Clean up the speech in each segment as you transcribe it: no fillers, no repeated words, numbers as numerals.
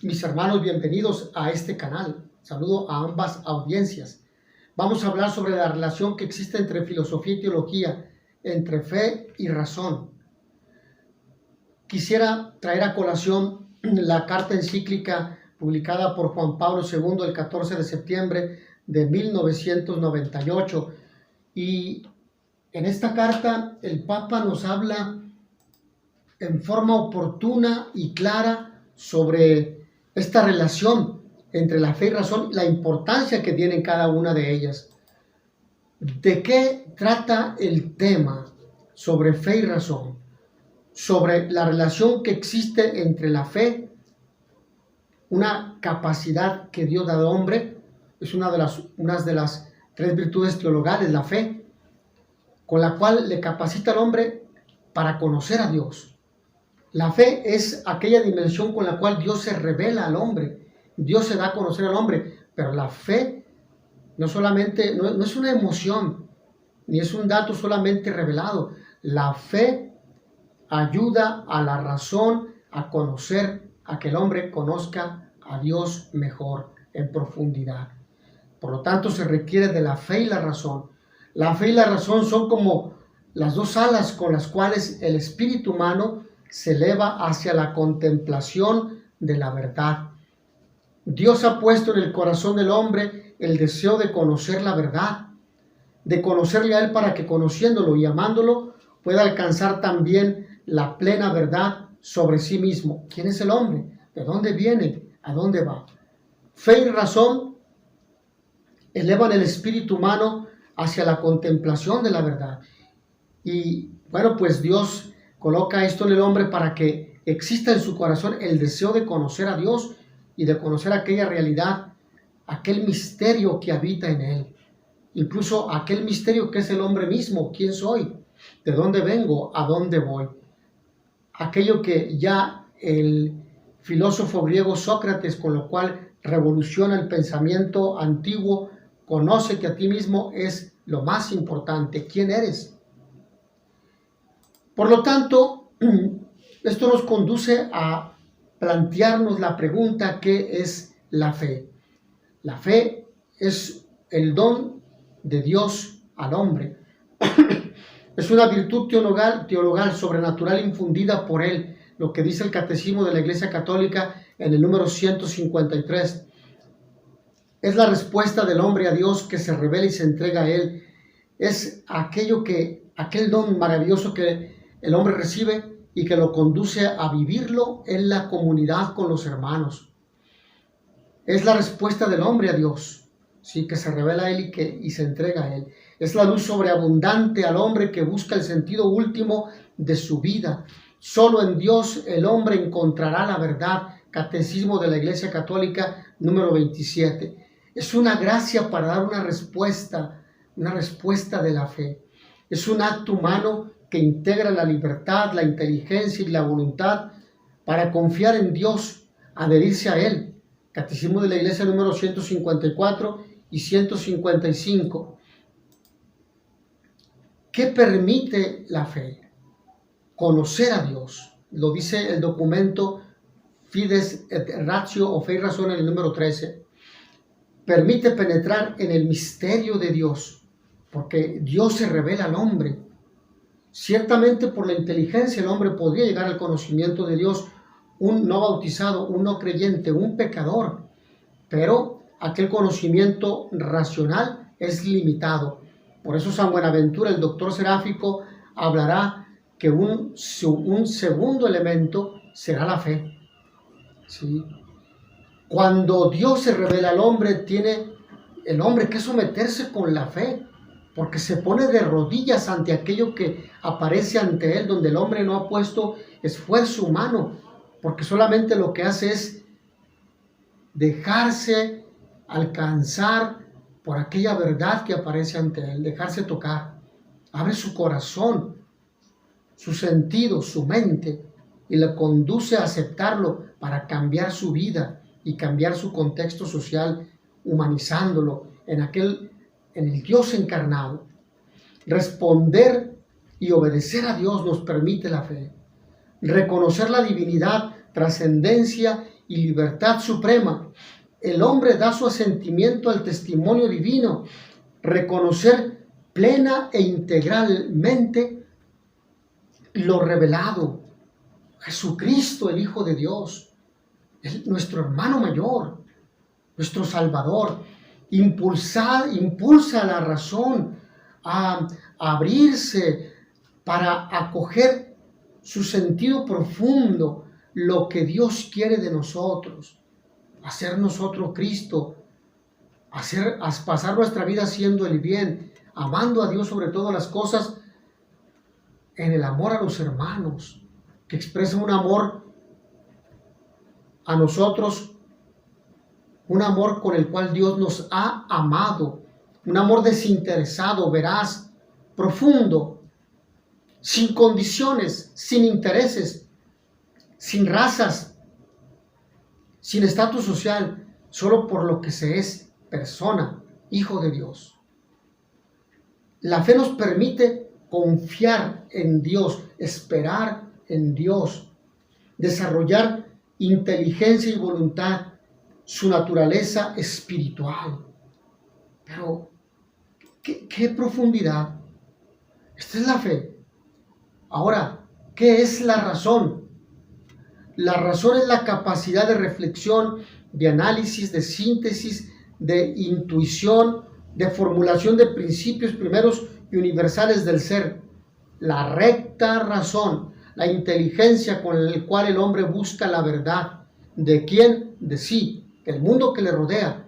Mis hermanos, bienvenidos a este canal. Saludo a ambas audiencias. Vamos a hablar sobre la relación que existe entre filosofía y teología, entre fe y razón. Quisiera traer a colación la carta encíclica publicada por Juan Pablo II el 14 de septiembre de 1998. Y en esta carta el Papa nos habla en forma oportuna y clara sobre esta relación entre la fe y razón, la importancia que tienen cada una de ellas. ¿De qué trata el tema sobre fe y razón? Sobre la relación que existe entre la fe, una capacidad que Dios da al hombre, es una de las tres virtudes teologales, la fe, con la cual le capacita al hombre para conocer a Dios. La fe es aquella dimensión con la cual Dios se revela al hombre, Dios se da a conocer al hombre, pero la fe no es una emoción, ni es un dato solamente revelado. La fe ayuda a la razón a conocer, a que el hombre conozca a Dios mejor, en profundidad. Por lo tanto, se requiere de la fe y la razón. La fe y la razón son como las dos alas con las cuales el espíritu humano se eleva hacia la contemplación de la verdad. Dios ha puesto en el corazón del hombre el deseo de conocer la verdad, de conocerle a Él para que conociéndolo y amándolo pueda alcanzar también la plena verdad sobre sí mismo. ¿Quién es el hombre? ¿De dónde viene? ¿A dónde va? Fe y razón elevan el espíritu humano hacia la contemplación de la verdad. Y bueno, pues Dios coloca esto en el hombre para que exista en su corazón el deseo de conocer a Dios y de conocer aquella realidad, aquel misterio que habita en él. Incluso aquel misterio que es el hombre mismo. ¿Quién soy? ¿De dónde vengo? ¿A dónde voy? Aquello que ya el filósofo griego Sócrates, con lo cual revoluciona el pensamiento antiguo, conoce que a ti mismo es lo más importante. ¿Quién eres? Por lo tanto, esto nos conduce a plantearnos la pregunta: ¿qué es la fe? La fe es el don de Dios al hombre. Es una virtud teologal sobrenatural infundida por Él, lo que dice el Catecismo de la Iglesia Católica en el número 153. Es la respuesta del hombre a Dios que se revela y se entrega a Él. Es aquel don maravilloso que el hombre recibe y que lo conduce a vivirlo en la comunidad con los hermanos. Es la respuesta del hombre a Dios, ¿sí? Que se revela a Él y se entrega a Él. Es la luz sobreabundante al hombre que busca el sentido último de su vida. Solo en Dios el hombre encontrará la verdad. Catecismo de la Iglesia Católica, número 27. Es una gracia para dar una respuesta de la fe. Es un acto humano que integra la libertad, la inteligencia y la voluntad para confiar en Dios, adherirse a Él. Catecismo de la Iglesia número 154 y 155. ¿Qué permite la fe? Conocer a Dios. Lo dice el documento Fides et Ratio o Fe y Razón en el número 13. Permite penetrar en el misterio de Dios, porque Dios se revela al hombre. Ciertamente por la inteligencia el hombre podría llegar al conocimiento de Dios, un no bautizado, un no creyente, un pecador, pero aquel conocimiento racional es limitado. Por eso San Buenaventura, el doctor seráfico, hablará que un segundo elemento será la fe. ¿Sí? Cuando Dios se revela al hombre, tiene el hombre que someterse con la fe, porque se pone de rodillas ante aquello que aparece ante él, donde el hombre no ha puesto esfuerzo humano, porque solamente lo que hace es dejarse alcanzar por aquella verdad que aparece ante él, dejarse tocar. Abre su corazón, su sentido, su mente, y le conduce a aceptarlo para cambiar su vida y cambiar su contexto social, humanizándolo en el Dios encarnado. Responder y obedecer a Dios nos permite la fe. Reconocer la divinidad, trascendencia y libertad suprema, el hombre da su asentimiento al testimonio divino, reconocer plena e integralmente lo revelado. Jesucristo, el Hijo de Dios, es nuestro hermano mayor, nuestro Salvador. Impulsa a la razón a abrirse para acoger su sentido profundo, lo que Dios quiere de nosotros, hacer nosotros Cristo, pasar nuestra vida haciendo el bien, amando a Dios sobre todas las cosas, en el amor a los hermanos, que expresa un amor a nosotros, un amor con el cual Dios nos ha amado, un amor desinteresado, veraz, profundo, sin condiciones, sin intereses, sin razas, sin estatus social, solo por lo que se es persona, hijo de Dios. La fe nos permite confiar en Dios, esperar en Dios, desarrollar inteligencia y voluntad, su naturaleza espiritual. Pero, ¿qué profundidad? Esta es la fe. Ahora, ¿qué es la razón? La razón es la capacidad de reflexión, de análisis, de síntesis, de intuición, de formulación de principios primeros y universales del ser. La recta razón, la inteligencia con la cual el hombre busca la verdad. ¿De quién? De sí, del mundo que le rodea,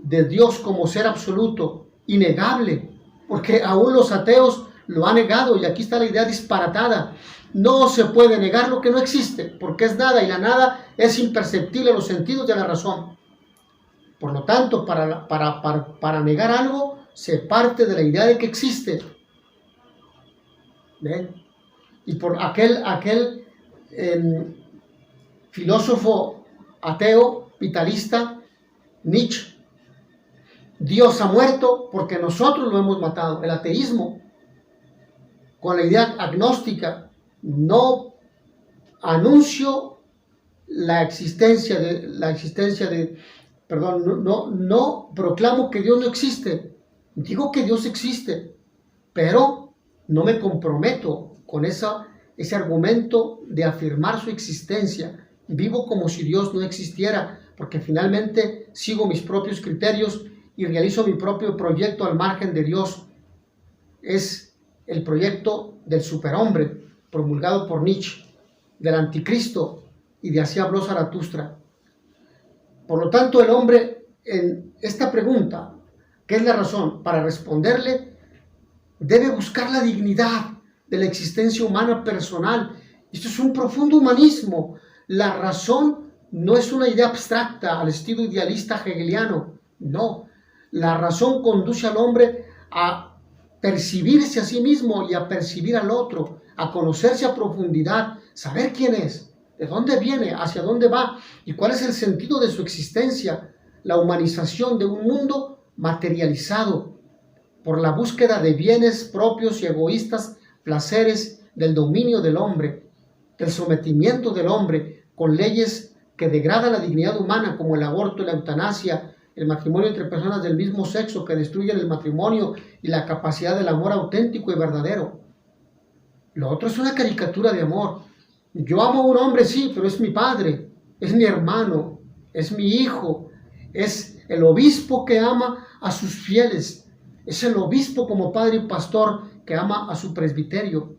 de Dios como ser absoluto, innegable, porque aún los ateos lo han negado, y aquí está la idea disparatada. No se puede negar lo que no existe, porque es nada, y la nada es imperceptible a los sentidos de la razón. Por lo tanto, para negar algo, se parte de la idea de que existe. ¿Ven? Y por aquel filósofo ateo, vitalista, Nietzsche, Dios ha muerto porque nosotros lo hemos matado. El ateísmo, con la idea agnóstica, no anuncio no proclamo que Dios no existe. Digo que Dios existe, pero no me comprometo con ese argumento de afirmar su existencia. Vivo como si Dios no existiera, porque finalmente sigo mis propios criterios y realizo mi propio proyecto al margen de Dios. Es el proyecto del superhombre promulgado por Nietzsche, del anticristo, y de así habló Zaratustra. Por lo tanto, el hombre, en esta pregunta, ¿qué es la razón? Para responderle, debe buscar la dignidad de la existencia humana personal. Esto es un profundo humanismo. La razón no es una idea abstracta al estilo idealista hegeliano. No, la razón conduce al hombre a percibirse a sí mismo y a percibir al otro, a conocerse a profundidad, saber quién es, de dónde viene, hacia dónde va y cuál es el sentido de su existencia. La humanización de un mundo materializado por la búsqueda de bienes propios y egoístas, placeres del dominio del hombre, del sometimiento del hombre con leyes que degradan la dignidad humana, como el aborto y la eutanasia, el matrimonio entre personas del mismo sexo, que destruyen el matrimonio y la capacidad del amor auténtico y verdadero. Lo otro es una caricatura de amor. Yo amo a un hombre, sí, pero es mi padre, es mi hermano, es mi hijo, es el obispo que ama a sus fieles, es el obispo como padre y pastor que ama a su presbiterio,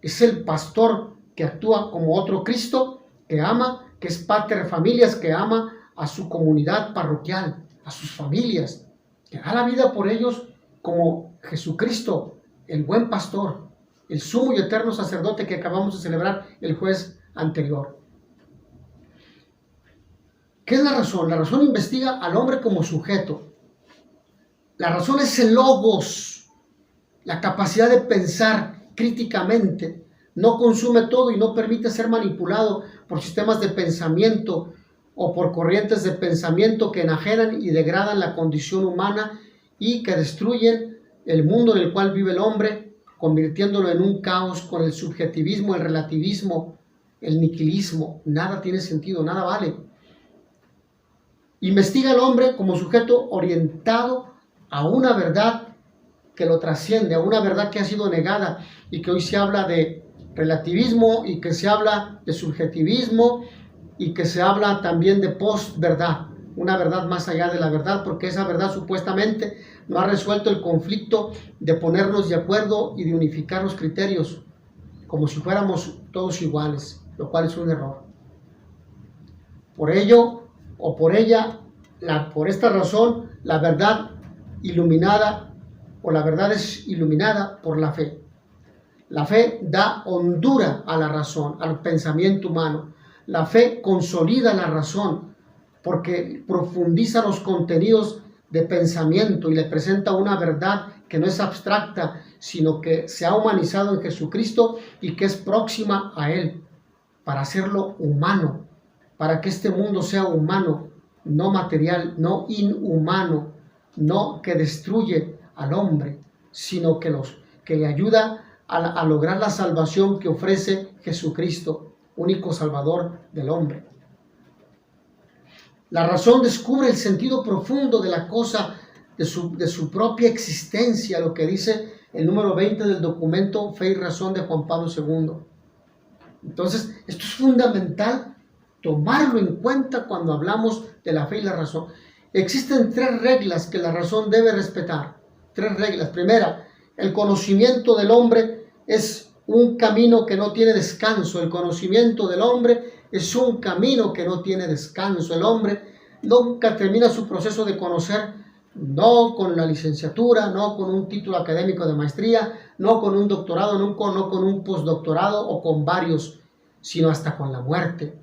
es el pastor que actúa como otro Cristo, que ama, que es pater familias, que ama a su comunidad parroquial, a sus familias, que da la vida por ellos como Jesucristo, el buen pastor, el sumo y eterno sacerdote que acabamos de celebrar el jueves anterior. ¿Qué es la razón? La razón investiga al hombre como sujeto. La razón es el logos, la capacidad de pensar críticamente. No consume todo y no permite ser manipulado por sistemas de pensamiento o por corrientes de pensamiento que enajenan y degradan la condición humana y que destruyen el mundo en el cual vive el hombre, convirtiéndolo en un caos con el subjetivismo, el relativismo, el nihilismo. Nada tiene sentido, nada vale. Investiga al hombre como sujeto orientado a una verdad que lo trasciende, a una verdad que ha sido negada y que hoy se habla de relativismo y que se habla de subjetivismo y que se habla también de posverdad, una verdad más allá de la verdad, porque esa verdad supuestamente no ha resuelto el conflicto de ponernos de acuerdo y de unificar los criterios como si fuéramos todos iguales, lo cual es un error. Por ello o por ella, por esta razón, la verdad iluminada o la verdad es iluminada por la fe. La fe da hondura a la razón, al pensamiento humano. La fe consolida la razón porque profundiza los contenidos de pensamiento y le presenta una verdad que no es abstracta, sino que se ha humanizado en Jesucristo y que es próxima a Él, para hacerlo humano, para que este mundo sea humano, no material, no inhumano, no que destruye al hombre, sino que le ayuda a lograr la salvación que ofrece Jesucristo, único Salvador del hombre. La razón descubre el sentido profundo de la cosa, de su propia existencia, lo que dice el número 20 del documento Fe y Razón de Juan Pablo II. Entonces, esto es fundamental tomarlo en cuenta cuando hablamos de la fe y la razón. Existen 3 reglas que la razón debe respetar. 3 reglas. Primera, el conocimiento del hombre es un camino que no tiene descanso. El conocimiento del hombre es un camino que no tiene descanso. El hombre nunca termina su proceso de conocer, no con la licenciatura, no con un título académico de maestría, no con un doctorado, no con un postdoctorado o con varios, sino hasta con la muerte.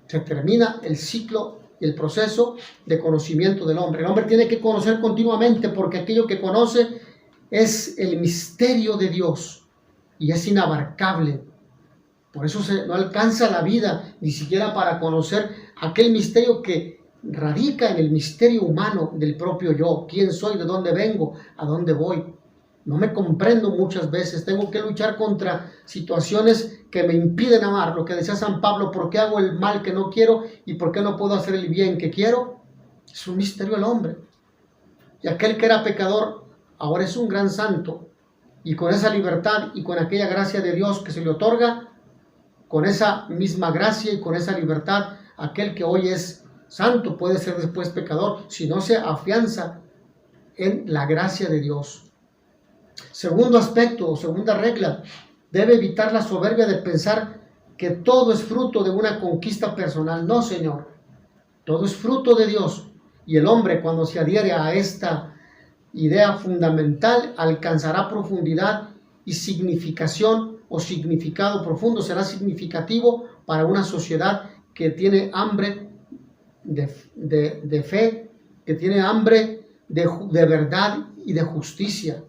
Se termina el ciclo y el proceso de conocimiento del hombre. El hombre tiene que conocer continuamente porque aquello que conoce es el misterio de Dios y es inabarcable. Por eso no alcanza la vida ni siquiera para conocer aquel misterio que radica en el misterio humano del propio yo. ¿Quién soy? ¿De dónde vengo? ¿A dónde voy? No me comprendo muchas veces. Tengo que luchar contra situaciones que me impiden amar. Lo que decía San Pablo, ¿por qué hago el mal que no quiero y por qué no puedo hacer el bien que quiero? Es un misterio el hombre. Y aquel que era pecador ahora es un gran santo. Y con esa libertad y con aquella gracia de Dios que se le otorga, con esa misma gracia y con esa libertad, aquel que hoy es santo puede ser después pecador si no se afianza en la gracia de Dios. Segundo aspecto o segunda regla, debe evitar la soberbia de pensar que todo es fruto de una conquista personal. No, Señor, todo es fruto de Dios. Y el hombre, cuando se adhiere a esta idea fundamental, alcanzará profundidad y significación o significado profundo. Será significativo para una sociedad que tiene hambre de fe, que tiene hambre de verdad y de justicia.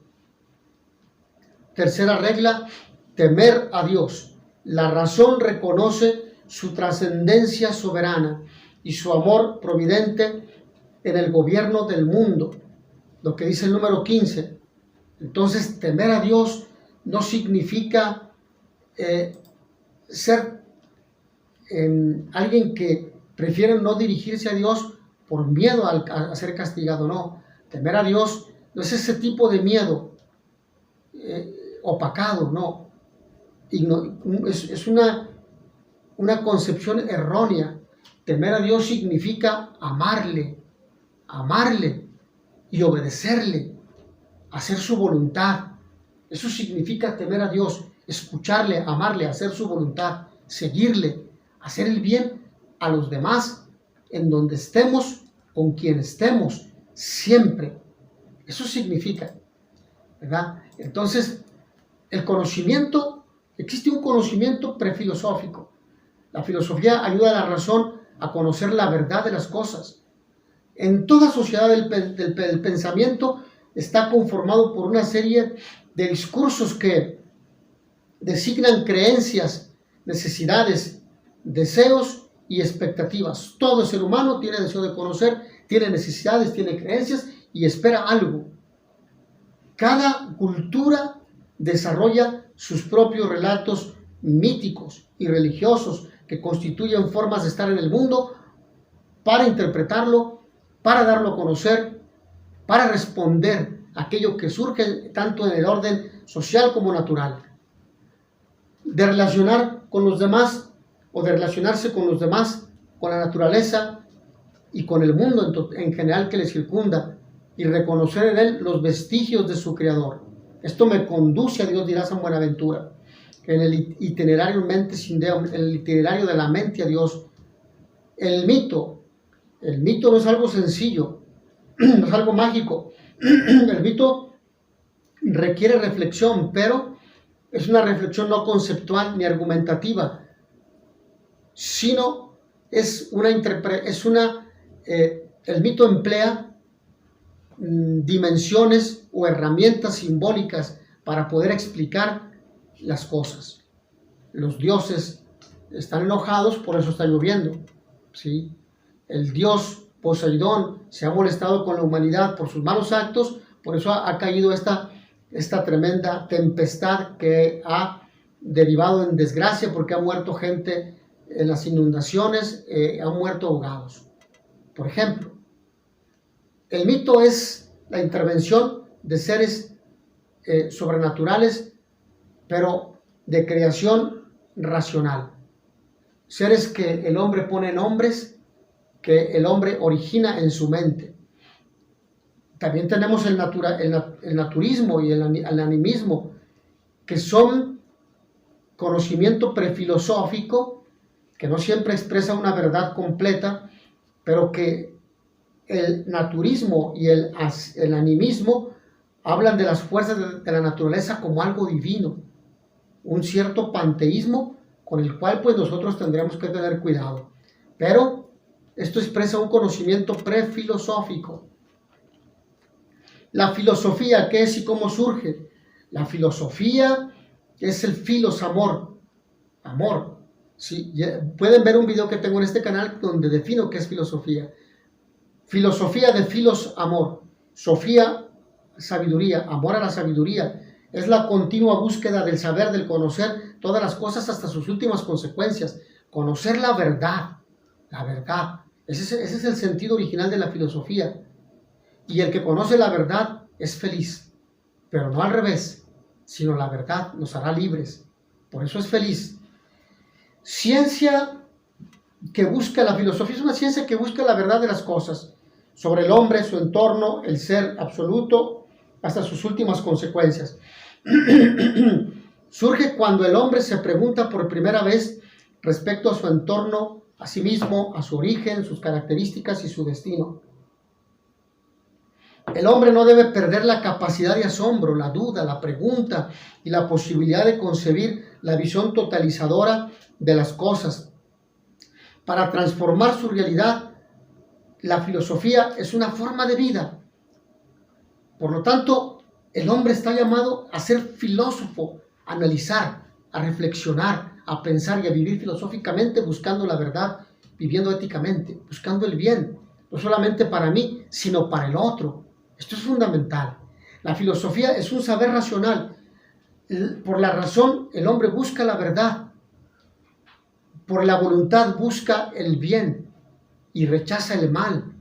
Tercera regla, temer a Dios. La razón reconoce su trascendencia soberana y su amor providente en el gobierno del mundo, lo que dice el número 15. Entonces, temer a Dios no significa ser alguien que prefiere no dirigirse a Dios por miedo a ser castigado. No, temer a Dios no es ese tipo de miedo opacado, no. Es una concepción errónea. Temer a Dios significa amarle y obedecerle, hacer su voluntad. Eso significa temer a Dios, escucharle, amarle, hacer su voluntad, seguirle, hacer el bien a los demás, en donde estemos, con quien estemos, siempre. Eso significa, ¿verdad? Entonces, el conocimiento, existe un conocimiento prefilosófico. La filosofía ayuda a la razón a conocer la verdad de las cosas. En toda sociedad el pensamiento está conformado por una serie de discursos que designan creencias, necesidades, deseos y expectativas. Todo ser humano tiene deseo de conocer, tiene necesidades, tiene creencias y espera algo. Cada cultura desarrolla sus propios relatos míticos y religiosos que constituyen formas de estar en el mundo para interpretarlo para darlo a conocer, para responder a aquello que surge tanto en el orden social como natural. De relacionar con los demás o de relacionarse con los demás, con la naturaleza y con el mundo en general que le circunda, y reconocer en él los vestigios de su Creador. Esto me conduce a Dios, dirá San Buenaventura, en el itinerario el itinerario de la mente a Dios. El mito no es algo sencillo, no es algo mágico. El mito requiere reflexión, pero es una reflexión no conceptual ni argumentativa, sino el mito emplea dimensiones o herramientas simbólicas para poder explicar las cosas. Los dioses están enojados, por eso está lloviendo, ¿sí? El dios Poseidón se ha molestado con la humanidad por sus malos actos, por eso ha caído esta tremenda tempestad que ha derivado en desgracia, porque ha muerto gente en las inundaciones, han muerto ahogados. Por ejemplo, el mito es la intervención de seres sobrenaturales, pero de creación racional. Seres que el hombre pone nombres, que el hombre origina en su mente. También tenemos el naturismo y el animismo, que son conocimiento prefilosófico, que no siempre expresa una verdad completa, pero que el naturismo y el animismo hablan de las fuerzas de la naturaleza como algo divino, un cierto panteísmo con el cual pues nosotros tendremos que tener cuidado. Pero esto expresa un conocimiento prefilosófico. La filosofía, ¿qué es y cómo surge? La filosofía es el filos, amor. ¿Sí? Pueden ver un video que tengo en este canal donde defino qué es filosofía. Filosofía de filos, amor. Sofía, sabiduría. Amor a la sabiduría. Es la continua búsqueda del saber, del conocer todas las cosas hasta sus últimas consecuencias. Conocer la verdad. La verdad. Ese es el sentido original de la filosofía. Y el que conoce la verdad es feliz. Pero no al revés, sino la verdad nos hará libres. Por eso es feliz. Ciencia que busca, la filosofía es una ciencia que busca la verdad de las cosas, sobre el hombre, su entorno, el ser absoluto, hasta sus últimas consecuencias. Surge cuando el hombre se pregunta por primera vez respecto a su entorno, a sí mismo, a su origen, sus características y su destino. El hombre no debe perder la capacidad de asombro, la duda, la pregunta y la posibilidad de concebir la visión totalizadora de las cosas. Para transformar su realidad, la filosofía es una forma de vida. Por lo tanto, el hombre está llamado a ser filósofo, a analizar, a reflexionar, a pensar y a vivir filosóficamente, buscando la verdad, viviendo éticamente, buscando el bien, no solamente para mí, sino para el otro. Esto es fundamental. La filosofía es un saber racional. Por la razón, el hombre busca la verdad. Por la voluntad busca el bien y rechaza el mal.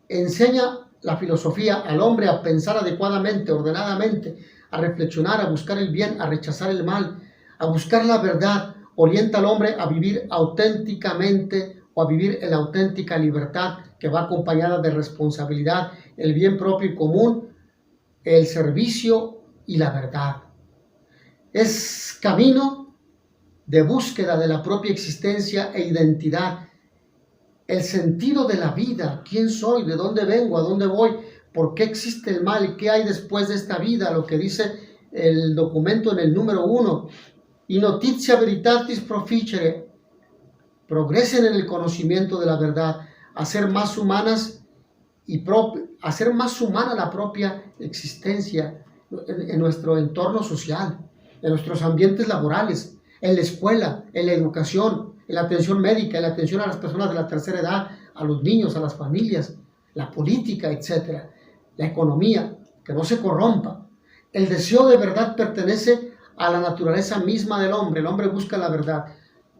Enseña la filosofía al hombre a pensar adecuadamente, ordenadamente, a reflexionar, a buscar el bien, a rechazar el mal, a buscar la verdad. Orienta al hombre a vivir auténticamente o a vivir en la auténtica libertad que va acompañada de responsabilidad, el bien propio y común, el servicio y la verdad. Es camino de búsqueda de la propia existencia e identidad, el sentido de la vida, quién soy, de dónde vengo, a dónde voy, por qué existe el mal, qué hay después de esta vida, lo que dice el documento en el número 1, y notitia veritatis proficere, progresen en el conocimiento de la verdad, hacer más humanas hacer más humana la propia existencia en nuestro entorno social, en nuestros ambientes laborales, en la escuela, en la educación, en la atención médica, en la atención a las personas de la tercera edad, a los niños, a las familias, la política, etc. La economía, que no se corrompa. El deseo de verdad pertenece a la naturaleza misma del hombre. El hombre busca la verdad.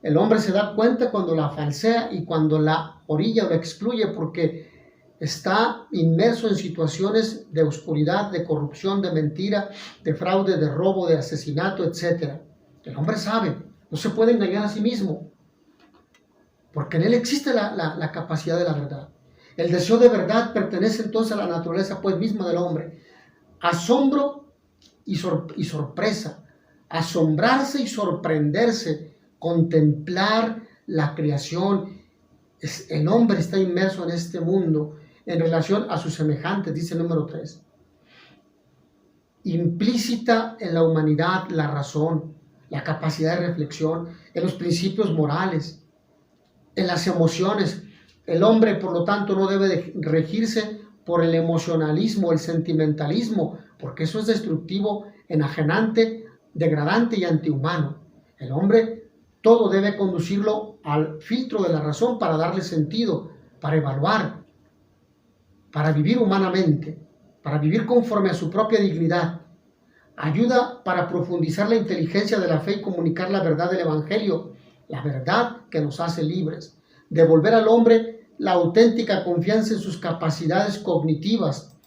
El hombre se da cuenta cuando la falsea y cuando la orilla o la excluye porque está inmerso en situaciones de oscuridad, de corrupción, de mentira, de fraude, de robo, de asesinato, etc. El hombre sabe, no se puede engañar a sí mismo, porque en él existe la capacidad de la verdad. El deseo de verdad pertenece entonces a la naturaleza pues misma del hombre. Asombro y sorpresa, asombrarse y sorprenderse, contemplar la creación. El hombre está inmerso en este mundo en relación a sus semejantes, dice el número 3. Implícita en la humanidad la razón, la capacidad de reflexión, en los principios morales, en las emociones. El hombre, por lo tanto, no debe de regirse por el emocionalismo, el sentimentalismo, porque eso es destructivo, enajenante, degradante y antihumano. El hombre todo debe conducirlo al filtro de la razón para darle sentido, para evaluar, para vivir humanamente, para vivir conforme a su propia dignidad. Ayuda para profundizar la inteligencia de la fe y comunicar la verdad del Evangelio, la verdad que nos hace libres. Devolver al hombre la auténtica confianza en sus capacidades cognitivas,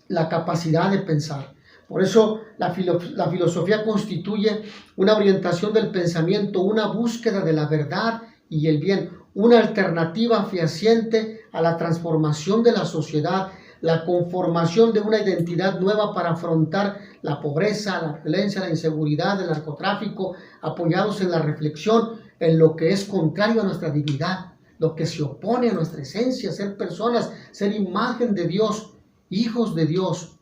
la capacidad de pensar. Por eso la filosofía constituye una orientación del pensamiento, una búsqueda de la verdad y el bien, una alternativa fehaciente a la transformación de la sociedad, la conformación de una identidad nueva para afrontar la pobreza, la violencia, la inseguridad, el narcotráfico, apoyados en la reflexión, en lo que es contrario a nuestra dignidad, lo que se opone a nuestra esencia, ser personas, ser imagen de Dios, hijos de Dios.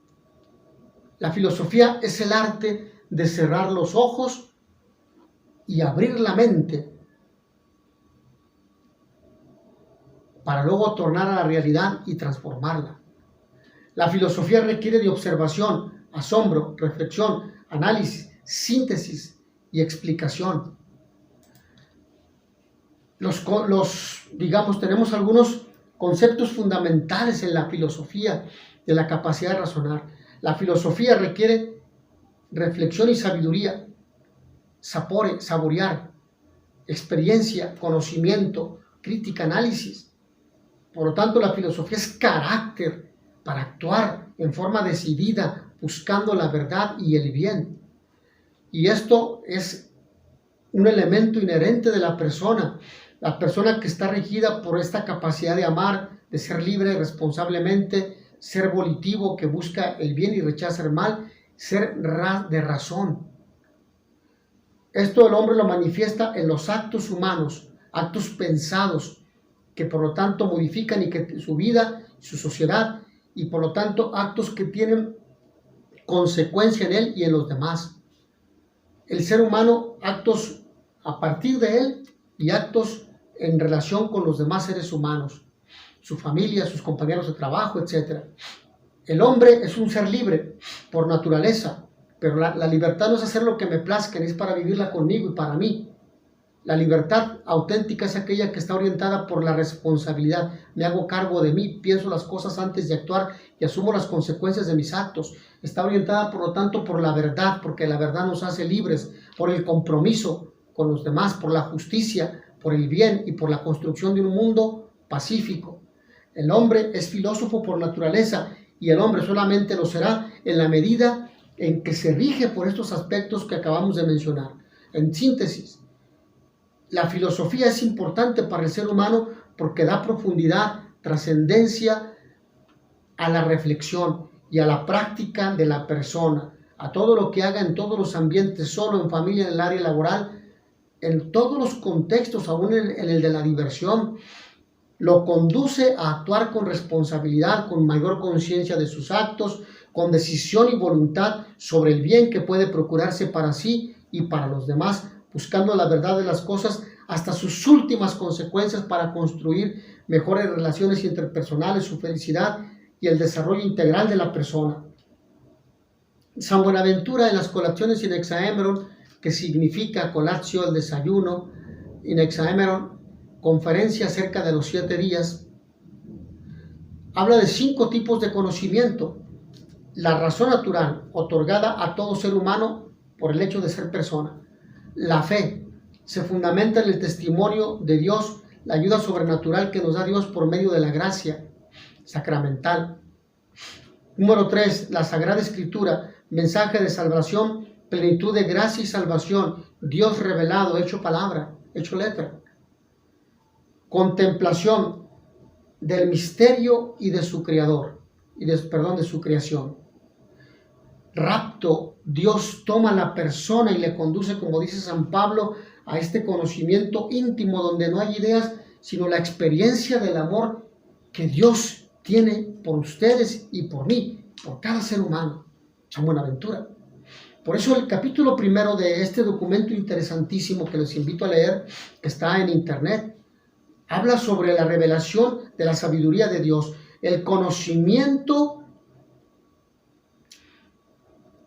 La filosofía es el arte de cerrar los ojos y abrir la mente para luego tornar a la realidad y transformarla. La filosofía requiere de observación, asombro, reflexión, análisis, síntesis y explicación. Tenemos algunos conceptos fundamentales en la filosofía de la capacidad de razonar. La filosofía requiere reflexión y sabiduría, saborear, experiencia, conocimiento, crítica, análisis. Por lo tanto, la filosofía es carácter para actuar en forma decidida, buscando la verdad y el bien. Y esto es un elemento inherente de la persona que está regida por esta capacidad de amar, de ser libre responsablemente, ser volitivo, que busca el bien y rechaza el mal, ser de razón. Esto el hombre lo manifiesta en los actos humanos, actos pensados, que por lo tanto modifican y que su vida, su sociedad, y por lo tanto actos que tienen consecuencia en él y en los demás. El ser humano, actos a partir de él y actos en relación con los demás seres humanos, su familia, sus compañeros de trabajo, etc. El hombre es un ser libre por naturaleza, pero la libertad no es hacer lo que me plazca, es para vivirla conmigo y para mí. La libertad auténtica es aquella que está orientada por la responsabilidad. Me hago cargo de mí, pienso las cosas antes de actuar y asumo las consecuencias de mis actos. Está orientada, por lo tanto, por la verdad, porque la verdad nos hace libres, por el compromiso con los demás, por la justicia, por el bien y por la construcción de un mundo pacífico. El hombre es filósofo por naturaleza y el hombre solamente lo será en la medida en que se rige por estos aspectos que acabamos de mencionar. En síntesis, la filosofía es importante para el ser humano porque da profundidad, trascendencia a la reflexión y a la práctica de la persona, a todo lo que haga en todos los ambientes, solo en familia, en el área laboral, en todos los contextos, aún en el de la diversión, lo conduce a actuar con responsabilidad, con mayor conciencia de sus actos, con decisión y voluntad sobre el bien que puede procurarse para sí y para los demás, buscando la verdad de las cosas hasta sus últimas consecuencias para construir mejores relaciones interpersonales, su felicidad y el desarrollo integral de la persona. San Buenaventura en las colaciones in hexaemeron, que significa colatio, el desayuno, in hexaemeron, conferencia acerca de los 7 días, habla de 5 tipos de conocimiento. La razón natural, otorgada a todo ser humano por el hecho de ser persona. La fe, se fundamenta en el testimonio de Dios, la ayuda sobrenatural que nos da Dios por medio de la gracia sacramental. Número 3, la Sagrada Escritura, mensaje de salvación, plenitud de gracia y salvación, Dios revelado, hecho palabra, hecho letra. Contemplación del misterio y de su creador, de su creación. Rapto, Dios toma a la persona y le conduce, como dice San Pablo, a este conocimiento íntimo donde no hay ideas, sino la experiencia del amor que Dios tiene por ustedes y por mí, por cada ser humano. San Buenaventura. Por eso el capítulo primero de este documento interesantísimo que les invito a leer, que está en internet, habla sobre la revelación de la sabiduría de Dios, el conocimiento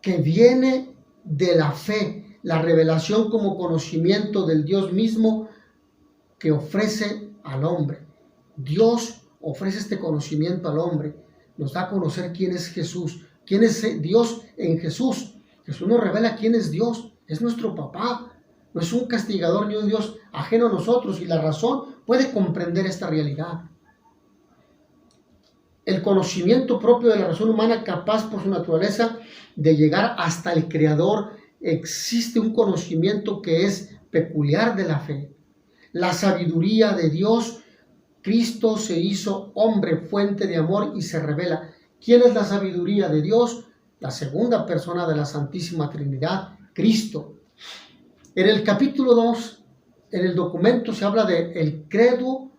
que viene de la fe, la revelación como conocimiento del Dios mismo que ofrece al hombre. Dios ofrece este conocimiento al hombre, nos da a conocer quién es Jesús, quién es Dios en Jesús. Jesús nos revela quién es Dios, es nuestro papá, no es un castigador ni un Dios ajeno a nosotros, y la razón puede comprender esta realidad. El conocimiento propio de la razón humana, capaz por su naturaleza de llegar hasta el Creador, existe un conocimiento que es peculiar de la fe. La sabiduría de Dios, Cristo se hizo hombre, fuente de amor, y se revela. ¿Quién es la sabiduría de Dios? La segunda persona de la Santísima Trinidad, Cristo. En el capítulo 2, en el documento se habla de el credo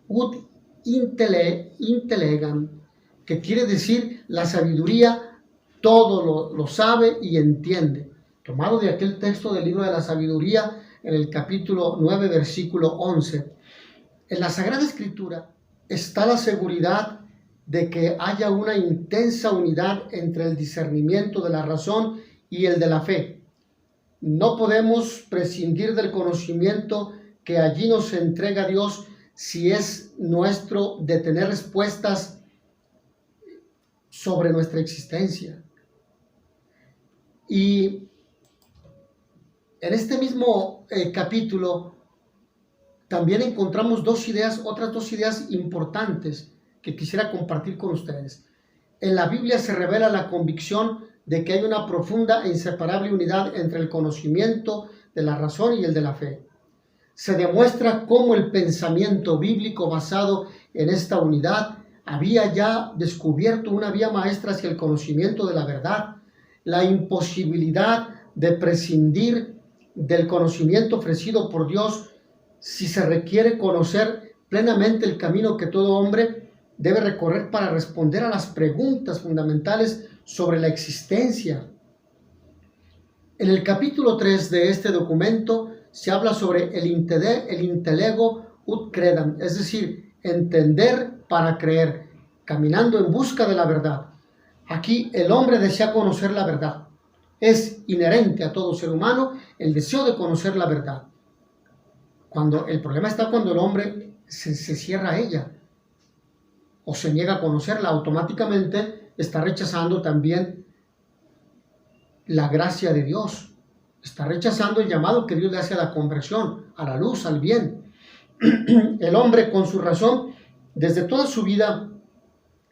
ut intellegam, que quiere decir la sabiduría todo lo sabe y entiende. Tomado de aquel texto del libro de la sabiduría, en el capítulo 9, versículo 11. En la Sagrada Escritura está la seguridad de que haya una intensa unidad entre el discernimiento de la razón y el de la fe. No podemos prescindir del conocimiento que allí nos entrega Dios si es nuestro de tener respuestas sobre nuestra existencia. Y en este mismo capítulo también encontramos otras dos ideas importantes que quisiera compartir con ustedes. En la Biblia se revela la convicción de que hay una profunda e inseparable unidad entre el conocimiento de la razón y el de la fe. Se demuestra cómo el pensamiento bíblico basado en esta unidad había ya descubierto una vía maestra hacia el conocimiento de la verdad, la imposibilidad de prescindir del conocimiento ofrecido por Dios si se requiere conocer plenamente el camino que todo hombre debe recorrer para responder a las preguntas fundamentales sobre la existencia. En el capítulo 3 de este documento se habla sobre el intellego ut credam, es decir, entender para creer, caminando en busca de la verdad. Aquí el hombre desea conocer la verdad. Es inherente a todo ser humano el deseo de conocer la verdad. El problema está cuando el hombre se cierra a ella o se niega a conocerla, automáticamente está rechazando también la gracia de Dios. Está rechazando el llamado que Dios le hace a la conversión, a la luz, al bien. El hombre, con su razón, desde toda su vida,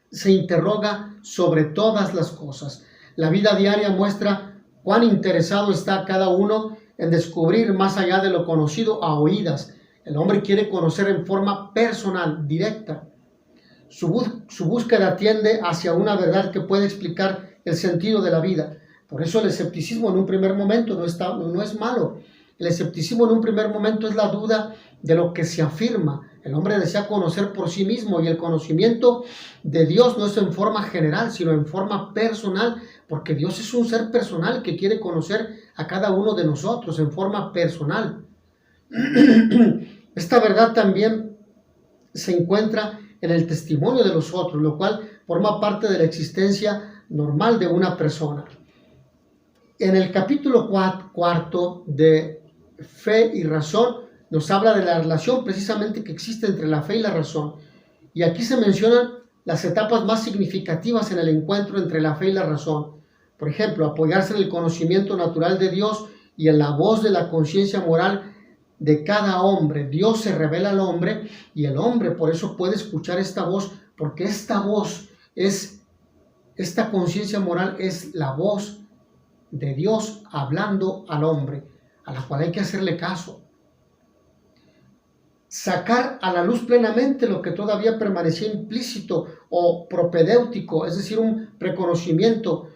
se interroga sobre todas las cosas. La vida diaria muestra cuán interesado está cada uno en descubrir más allá de lo conocido a oídas. El hombre quiere conocer en forma personal, directa. Su búsqueda tiende hacia una verdad que puede explicar el sentido de la vida. Por eso el escepticismo en un primer momento no es malo. El escepticismo en un primer momento es la duda de lo que se afirma. El hombre desea conocer por sí mismo, y el conocimiento de Dios no es en forma general, sino en forma personal, porque Dios es un ser personal que quiere conocer a cada uno de nosotros en forma personal. Esta verdad también se encuentra en el testimonio de los otros, lo cual forma parte de la existencia normal de una persona. En el capítulo 4 de Fe y Razón nos habla de la relación precisamente que existe entre la fe y la razón. Y aquí se mencionan las etapas más significativas en el encuentro entre la fe y la razón. Por ejemplo, apoyarse en el conocimiento natural de Dios y en la voz de la conciencia moral de cada hombre. Dios se revela al hombre y el hombre por eso puede escuchar esta voz, porque esta voz esta conciencia moral es la voz de Dios hablando al hombre, a la cual hay que hacerle caso. Sacar a la luz plenamente lo que todavía permanecía implícito o propedéutico, es decir, un preconocimiento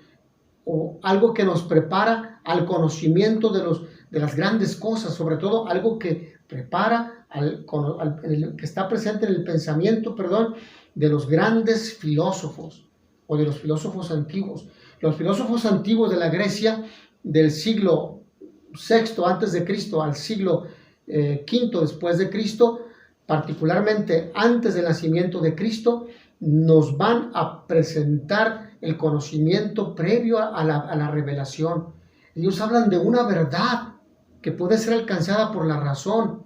o algo que nos prepara al conocimiento de las grandes cosas, sobre todo algo que prepara que está presente en el pensamiento, de los grandes filósofos o de los filósofos antiguos. Los filósofos antiguos de la Grecia del siglo VI antes de Cristo al siglo V después de Cristo, particularmente antes del nacimiento de Cristo, nos van a presentar el conocimiento previo a la revelación. Ellos hablan de una verdad que puede ser alcanzada por la razón,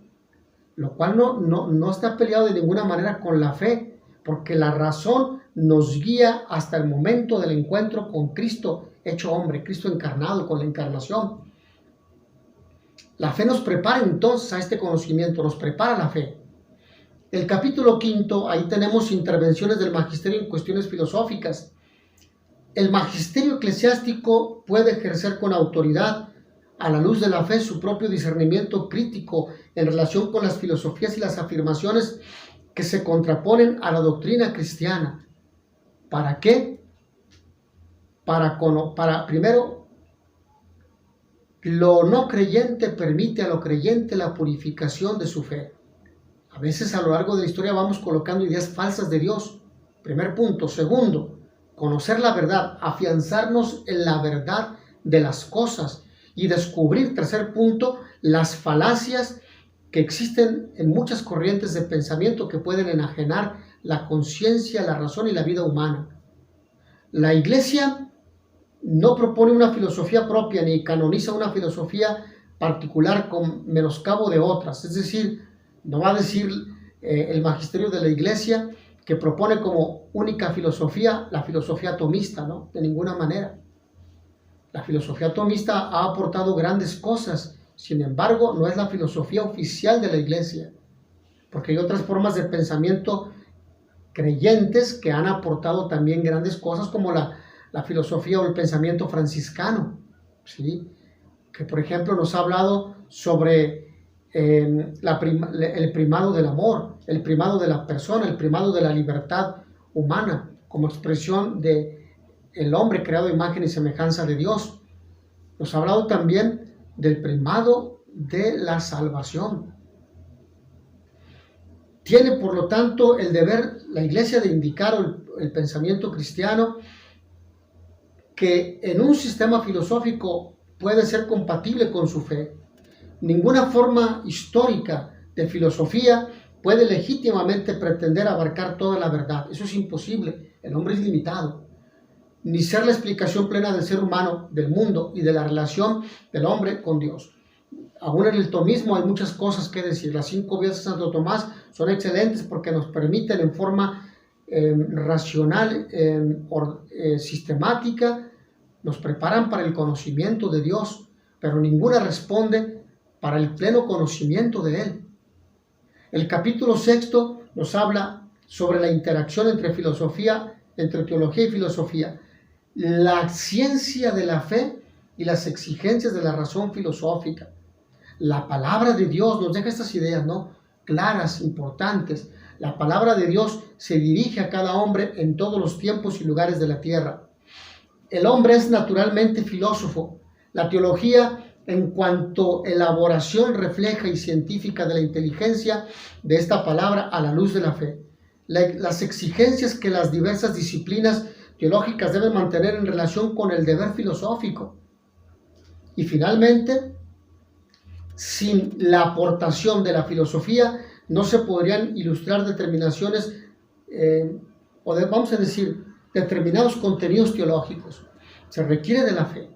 lo cual no está peleado de ninguna manera con la fe, porque la razón nos guía hasta el momento del encuentro con Cristo hecho hombre, Cristo encarnado, con la encarnación. La fe nos prepara entonces a este conocimiento, nos prepara la fe. El capítulo 5, ahí tenemos intervenciones del magisterio en cuestiones filosóficas. El magisterio eclesiástico puede ejercer con autoridad, a la luz de la fe, su propio discernimiento crítico en relación con las filosofías y las afirmaciones que se contraponen a la doctrina cristiana. ¿Para qué? Para primero, lo no creyente permite a lo creyente la purificación de su fe. A veces a lo largo de la historia vamos colocando ideas falsas de Dios. Primer punto. Segundo, conocer la verdad, afianzarnos en la verdad de las cosas y descubrir, tercer punto, las falacias que existen en muchas corrientes de pensamiento que pueden enajenar la conciencia, la razón y la vida humana. La Iglesia no propone una filosofía propia ni canoniza una filosofía particular con menoscabo de otras. Es decir, no va a decir el magisterio de la Iglesia que propone como única filosofía la filosofía tomista, ¿no? De ninguna manera. La filosofía tomista ha aportado grandes cosas, sin embargo, no es la filosofía oficial de la Iglesia, porque hay otras formas de pensamiento creyentes que han aportado también grandes cosas, como la filosofía o el pensamiento franciscano, ¿sí? Que por ejemplo nos ha hablado sobre el primado del amor, el primado de la persona, el primado de la libertad humana, como expresión de el hombre creado a imagen y semejanza de Dios. Nos ha hablado también del primado de la salvación. Tiene, por lo tanto, el deber la Iglesia de indicar el pensamiento cristiano que en un sistema filosófico puede ser compatible con su fe. Ninguna forma histórica de filosofía puede legítimamente pretender abarcar toda la verdad. Eso es imposible. El hombre es limitado. Ni ser la explicación plena del ser humano, del mundo y de la relación del hombre con Dios. Aún en el tomismo hay muchas cosas que decir. Las 5 vías de Santo Tomás son excelentes porque nos permiten en forma racional, sistemática, nos preparan para el conocimiento de Dios, pero ninguna responde para el pleno conocimiento de Él. El capítulo 6 nos habla sobre la interacción entre teología y filosofía, la ciencia de la fe y las exigencias de la razón filosófica. La palabra de Dios nos deja estas ideas, ¿no? Claras, importantes. La palabra de Dios se dirige a cada hombre en todos los tiempos y lugares de la tierra. El hombre es naturalmente filósofo. La teología, en cuanto elaboración refleja y científica de la inteligencia de esta palabra a la luz de la fe. Las exigencias que las diversas disciplinas teológicas deben mantener en relación con el deber filosófico. Y finalmente, sin la aportación de la filosofía no se podrían ilustrar determinaciones, vamos a decir, determinados contenidos teológicos. Se requiere de la fe,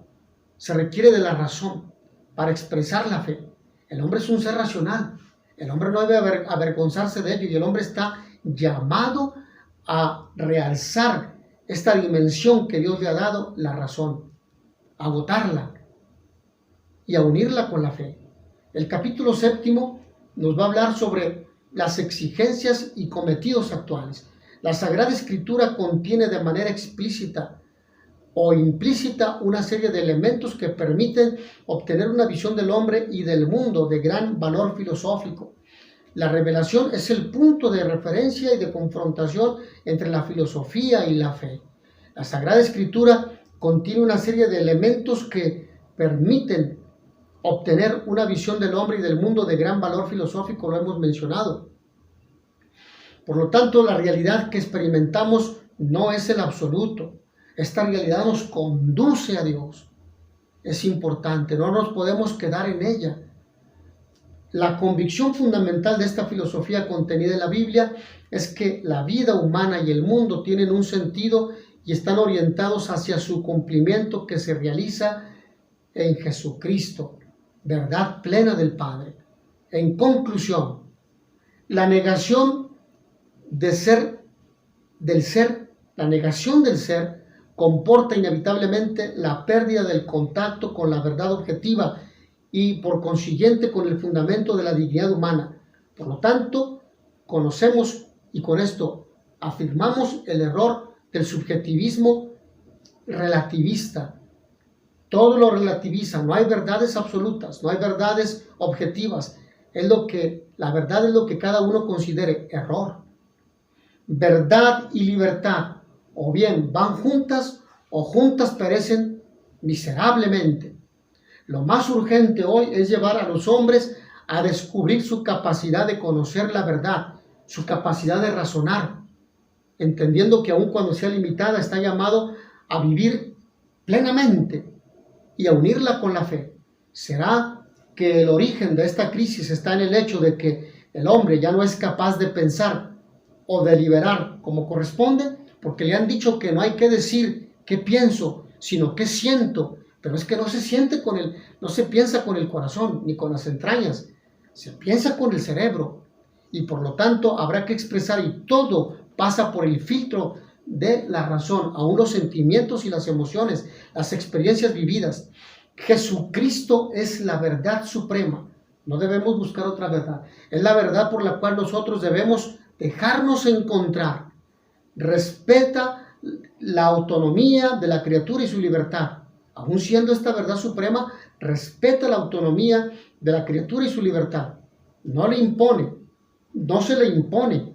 se requiere de la razón para expresar la fe. El hombre es un ser racional, el hombre no debe avergonzarse de ello y el hombre está llamado a realzar esta dimensión que Dios le ha dado, la razón, agotarla y a unirla con la fe. El capítulo 7 nos va a hablar sobre las exigencias y cometidos actuales. La Sagrada Escritura contiene de manera explícita o implícita una serie de elementos que permiten obtener una visión del hombre y del mundo de gran valor filosófico. La revelación es el punto de referencia y de confrontación entre la filosofía y la fe. La Sagrada Escritura contiene una serie de elementos que permiten obtener una visión del hombre y del mundo de gran valor filosófico, lo hemos mencionado. Por lo tanto, la realidad que experimentamos no es el absoluto. Esta realidad nos conduce a Dios. Es importante, no nos podemos quedar en ella. La convicción fundamental de esta filosofía contenida en la Biblia es que la vida humana y el mundo tienen un sentido y están orientados hacia su cumplimiento que se realiza en Jesucristo, verdad plena del Padre. En conclusión, la negación del ser comporta inevitablemente la pérdida del contacto con la verdad objetiva y por consiguiente con el fundamento de la dignidad humana. Por lo tanto, conocemos y con esto afirmamos el error del subjetivismo relativista. Todo lo relativiza, no hay verdades absolutas, no hay verdades objetivas. La verdad es lo que cada uno considere error. Verdad y libertad o bien van juntas o juntas perecen miserablemente. Lo más urgente hoy es llevar a los hombres a descubrir su capacidad de conocer la verdad, su capacidad de razonar, entendiendo que aun cuando sea limitada está llamado a vivir plenamente y a unirla con la fe. ¿Será que el origen de esta crisis está en el hecho de que el hombre ya no es capaz de pensar o deliberar como corresponde? Porque le han dicho que no hay que decir qué pienso, sino qué siento. Pero es que no se piensa con el corazón ni con las entrañas, se piensa con el cerebro. Y por lo tanto habrá que expresar, y todo pasa por el filtro de la razón, aún los sentimientos y las emociones, las experiencias vividas. Jesucristo es la verdad suprema. No debemos buscar otra verdad. Es la verdad por la cual nosotros debemos dejarnos encontrar. Respeta la autonomía de la criatura y su libertad. Aún siendo esta verdad suprema, respeta la autonomía de la criatura y su libertad. No le impone, no se le impone.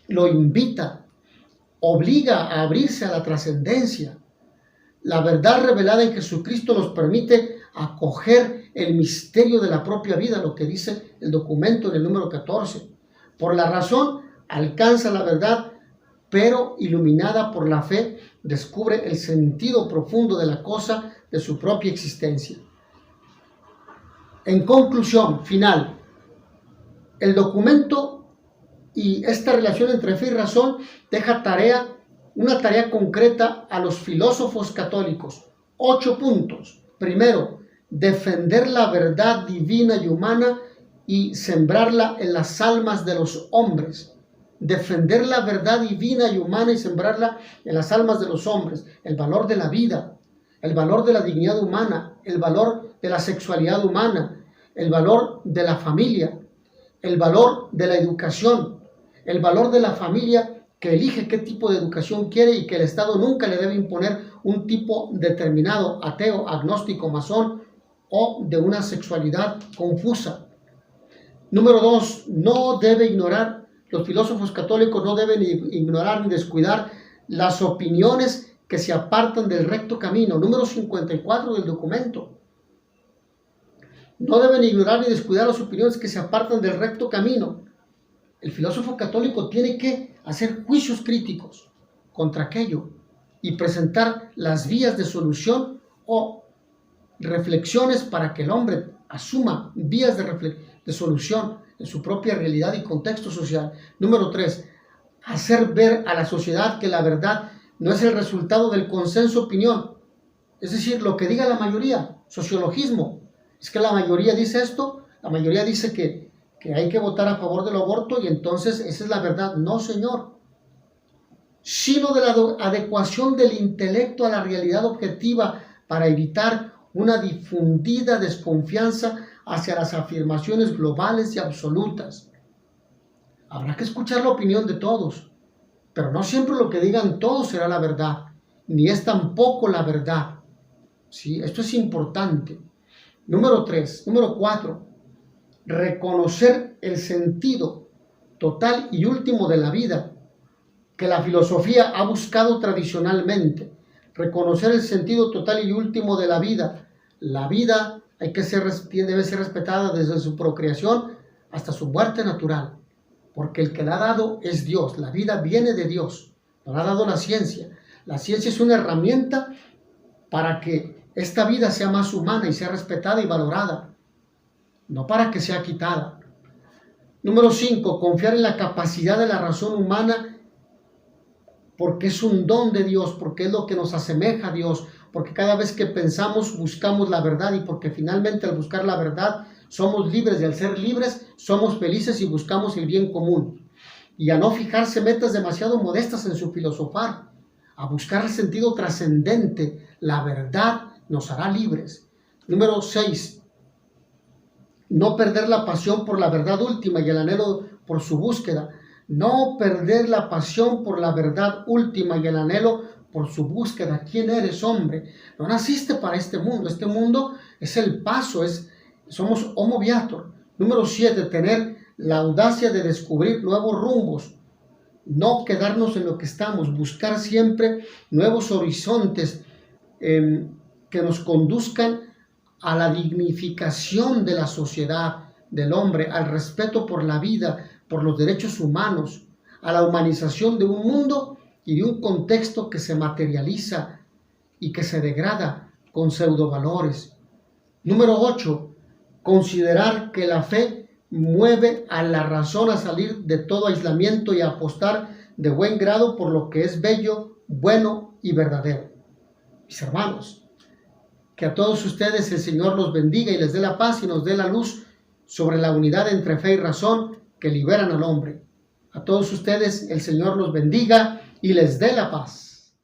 Lo invita, obliga a abrirse a la trascendencia. La verdad revelada en Jesucristo nos permite acoger el misterio de la propia vida, lo que dice el documento en el número 14. Por la razón alcanza la verdad, pero iluminada por la fe, descubre el sentido profundo de la cosa de su propia existencia. En conclusión final, el documento y esta relación entre fe y razón deja una tarea concreta a los filósofos católicos. 8 puntos. Primero, defender la verdad divina y humana y sembrarla en las almas de los hombres. Defender la verdad divina y humana y sembrarla en las almas de los hombres. El valor de la vida, el valor de la dignidad humana, el valor de la sexualidad humana, el valor de la familia, el valor de la educación, el valor de la familia que elige qué tipo de educación quiere y que el Estado nunca le debe imponer un tipo determinado, ateo, agnóstico, masón o de una sexualidad confusa. Número 2, los filósofos católicos no deben ignorar ni descuidar las opiniones que se apartan del recto camino. Número 54 del documento. No deben ignorar ni descuidar las opiniones que se apartan del recto camino. El filósofo católico tiene que hacer juicios críticos contra aquello y presentar las vías de solución o reflexiones para que el hombre asuma vías de solución en su propia realidad y contexto social. Número 3, hacer ver a la sociedad que la verdad no es el resultado del consenso opinión, es decir, lo que diga la mayoría, sociologismo. Es que la mayoría dice esto, la mayoría dice que hay que votar a favor del aborto y entonces esa es la verdad. No, señor. Sino de la adecuación del intelecto a la realidad objetiva para evitar una difundida desconfianza hacia las afirmaciones globales y absolutas. Habrá que escuchar la opinión de todos, pero no siempre lo que digan todos será la verdad, ni es tampoco la verdad. ¿Sí? Esto es importante. Número 4, reconocer el sentido total y último de la vida que la filosofía ha buscado tradicionalmente. Reconocer el sentido total y último de la vida. La vida debe ser respetada desde su procreación hasta su muerte natural, porque el que la ha dado es Dios. La vida viene de Dios, nos la ha dado la ciencia. La ciencia es una herramienta para que esta vida sea más humana y sea respetada y valorada, no para que sea quitada. Número 5, confiar en la capacidad de la razón humana, porque es un don de Dios, porque es lo que nos asemeja a Dios, porque cada vez que pensamos buscamos la verdad y porque finalmente al buscar la verdad somos libres y al ser libres somos felices y buscamos el bien común. Y a no fijarse metas demasiado modestas en su filosofar, a buscar el sentido trascendente, la verdad nos hará libres. Número 6, no perder la pasión por la verdad última y el anhelo por su búsqueda. No perder la pasión por la verdad última y el anhelo por su búsqueda. ¿Quién eres, hombre? No naciste para este mundo. Este mundo es el paso, somos homo viator. Número 7, tener la audacia de descubrir nuevos rumbos. No quedarnos en lo que estamos, buscar siempre nuevos horizontes que nos conduzcan a la dignificación de la sociedad, del hombre, al respeto por la vida, por los derechos humanos, a la humanización de un mundo y de un contexto que se materializa y que se degrada con pseudovalores. Número 8, considerar que la fe mueve a la razón a salir de todo aislamiento y a apostar de buen grado por lo que es bello, bueno y verdadero. Mis hermanos, que a todos ustedes el Señor los bendiga y les dé la paz y nos dé la luz sobre la unidad entre fe y razón que liberan al hombre. A todos ustedes el Señor los bendiga y les dé la paz.